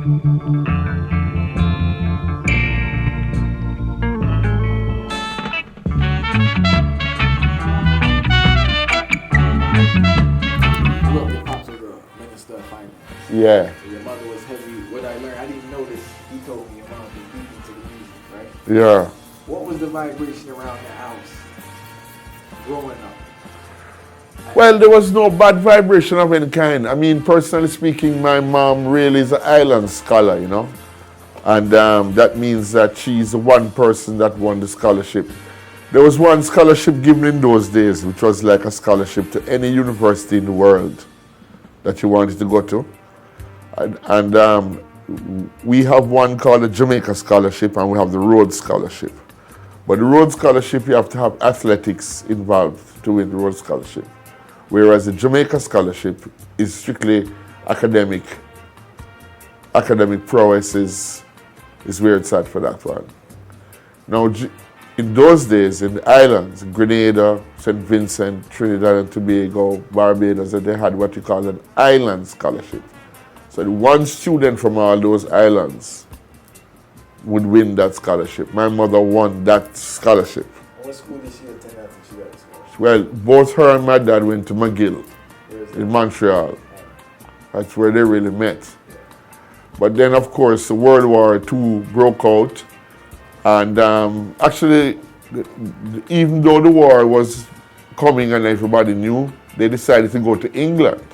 Your pops was a minister of finance. Yeah, So your mother was heavy. What I learned, I didn't know this. He told me your mom was deep into the music, right? yeah. What was the vibration around the house growing up? Well, there was no bad vibration of any kind. I mean, personally speaking, my mom really is an island scholar, you know. And that means that she's the one person that won the scholarship. There was one scholarship given in those days, which was like a scholarship to any university in the world that you wanted to go to. And we have one called the Jamaica Scholarship, and we have the Rhodes Scholarship. But the Rhodes Scholarship, you have to have athletics involved to win the Rhodes Scholarship. Whereas the Jamaica Scholarship is strictly academic. Academic prowess is where it's at for that one. Now, in those days, in the islands, Grenada, St. Vincent, Trinidad and Tobago, Barbados, they had what you call an island scholarship. So one student from all those islands would win that scholarship. My mother won that scholarship. What school did she attend after she got the scholarship? Well, both her and my dad went to McGill in Montreal. That's where they really met. But then, of course, the World War II broke out. And actually, even though the war was coming and everybody knew, they decided to go to England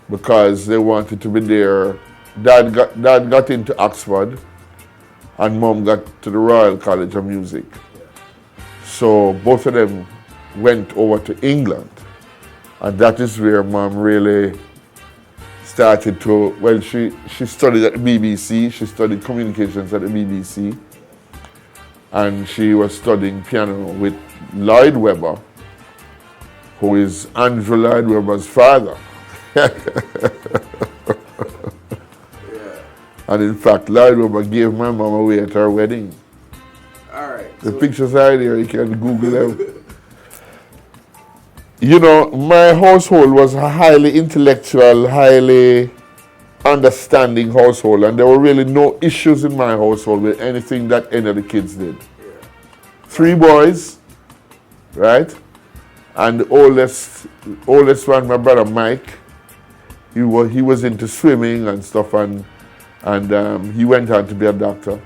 because they wanted to be there. Dad got into Oxford and Mom got to the Royal College of Music. So both of them went over to England. And that is where Mom really started to, well, she studied at the BBC. She studied communications at the BBC. And she was studying piano with Lloyd Webber, who is Andrew Lloyd Webber's father. And in fact, Lloyd Webber gave my mom away at her wedding. All right. The pictures are there, you can Google them. You know, my household was a highly intellectual, highly understanding household, and there were really no issues in my household with anything that any of the kids did. 3 boys, right? And the oldest one, my brother Mike, he was into swimming and stuff, and he went on to be a doctor.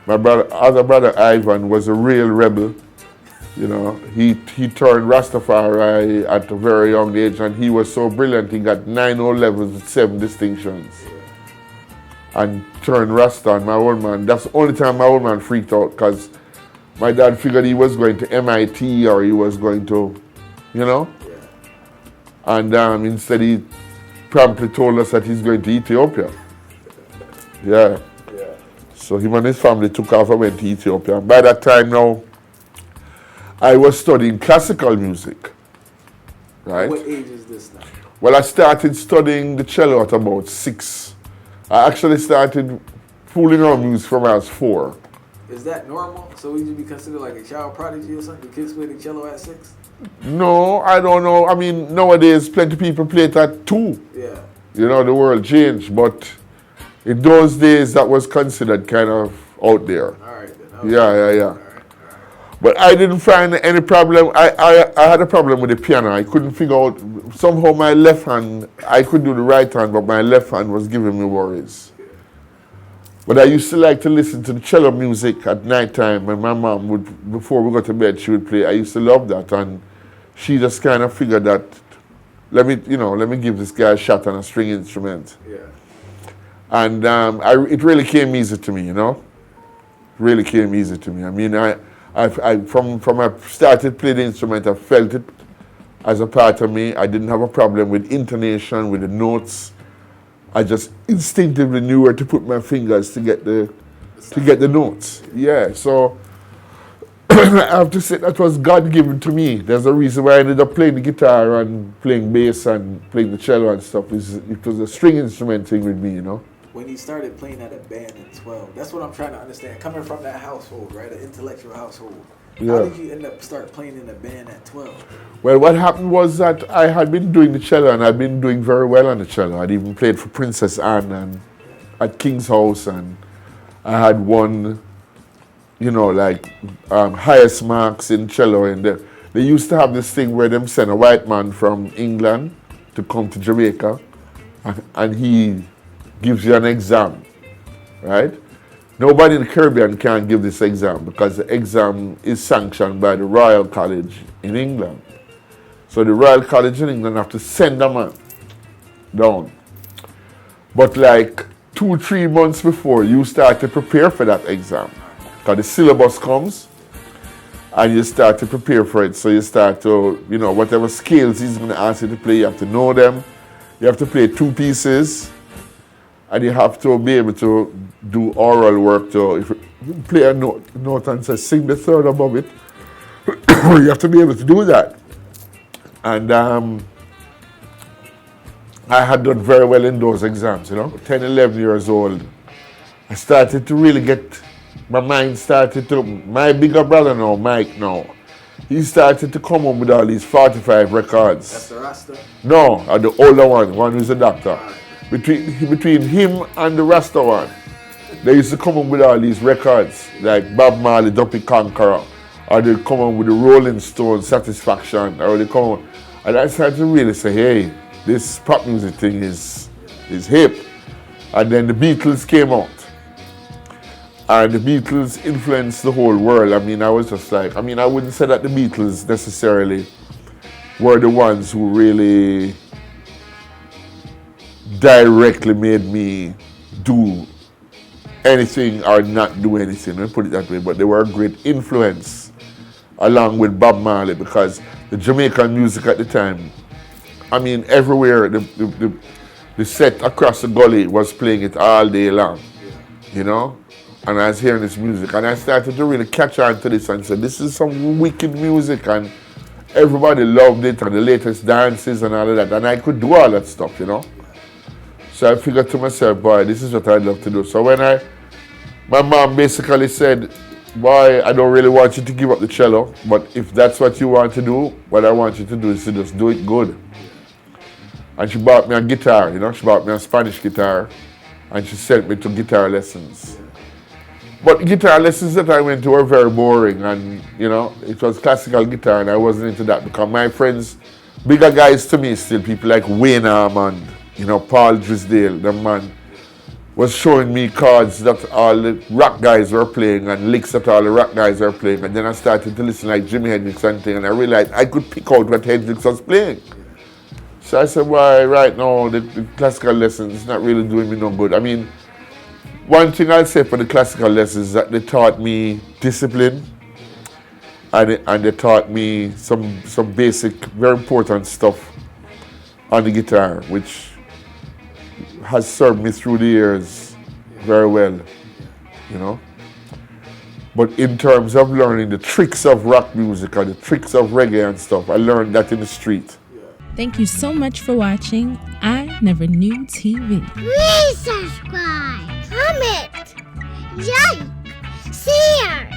My other brother Ivan was a real rebel. You know, he turned Rastafari at a very young age, and he was so brilliant. He got 9 O-levels with 7 distinctions, and turned Rasta. And my old man, that's the only time my old man freaked out, because my dad figured he was going to MIT or he was going to, you know. And instead he promptly told us that he's going to Ethiopia. Yeah. So him and his family took off and went to Ethiopia. And by that time now, I was studying classical music, right? What age is this now? Well, I started studying the cello at about 6. I actually started fooling around music from when I was 4. Is that normal? So would you be considered like a child prodigy or something? Kids play the cello at 6? No, I don't know. I mean, nowadays, plenty of people play it at 2. Yeah. You know, the world changed, but in those days, that was considered kind of out there. All right, then. Yeah. But I didn't find any problem. I had a problem with the piano. I couldn't figure out, somehow my left hand, I could do the right hand, but my left hand was giving me worries. But I used to like to listen to the cello music at night time, and my mom would, before we go to bed, she would play. I used to love that, and she just kind of figured that, let me give this guy a shot on a string instrument. Yeah. And it really came easy to me, you know? Really came easy to me. I mean, from I started playing the instrument, I felt it as a part of me. I didn't have a problem with intonation, with the notes. I just instinctively knew where to put my fingers to get the notes. Yeah, so I have to say that was God-given to me. There's a reason why I ended up playing the guitar and playing bass and playing the cello and stuff. It was a string instrument thing with me, you know. When you started playing at a band at 12, that's what I'm trying to understand. Coming from that household, right, an intellectual household, how did you end up start playing in a band at 12? Well, what happened was that I had been doing the cello, and I'd been doing very well on the cello. I'd even played for Princess Anne at King's House, and I had won, you know, like highest marks in cello. And they used to have this thing where them send a white man from England to come to Jamaica, and he gives you an exam, right? Nobody in the Caribbean can give this exam because the exam is sanctioned by the Royal College in England. So the Royal College in England have to send a man down. But like 2-3 months before, you start to prepare for that exam. Because the syllabus comes and you start to prepare for it. So you start to, you know, whatever scales he's going to ask you to play, you have to know them. You have to play 2 pieces. And you have to be able to do oral work. To if you play a note and say, sing the third above it, you have to be able to do that. And I had done very well in those exams, you know. 10, 11 years old. I started to really get, my mind started to, my bigger brother now, Mike now, he started to come home with all these 45 records. That's the Rasta? No, the older one who's a doctor. Between him and the Rasta one, they used to come home with all these records, like Bob Marley, Duppy Conqueror, or they come home with the Rolling Stones, Satisfaction, or they come home. And I started to really say, hey, this pop music thing is hip. And then the Beatles came out. And the Beatles influenced the whole world. I mean, I was just like, I mean, I wouldn't say that the Beatles necessarily were the ones who really directly made me do anything or not do anything, let me put it that way, but they were a great influence along with Bob Marley, because the Jamaican music at the time, I mean, everywhere, the set across the gully was playing it all day long, you know, and I was hearing this music, and I started to really catch on to this and said, this is some wicked music, and everybody loved it, and the latest dances and all of that, and I could do all that stuff, you know. So I figured to myself, boy, this is what I'd love to do. So when my mom basically said, boy, I don't really want you to give up the cello, but if that's what you want to do, what I want you to do is to just do it good. And she bought me a guitar, you know, she bought me a Spanish guitar, and she sent me to guitar lessons. But guitar lessons that I went to were very boring, and, you know, it was classical guitar, and I wasn't into that because my friends, bigger guys to me still, people like Wayne Armand, you know, Paul Drisdale, the man, was showing me chords that all the rock guys were playing and licks that all the rock guys were playing. And then I started to listen like Jimi Hendrix and things, and I realized I could pick out what Hendrix was playing. So I said, well, right now, the classical lessons is not really doing me no good. I mean, one thing I'll say for the classical lessons is that they taught me discipline, and they taught me some basic, very important stuff on the guitar, which has served me through the years very well, you know. But in terms of learning the tricks of rock music or the tricks of reggae and stuff, I learned that in the street. Thank you so much for watching I Never Knew TV. Please subscribe, comment, like, share.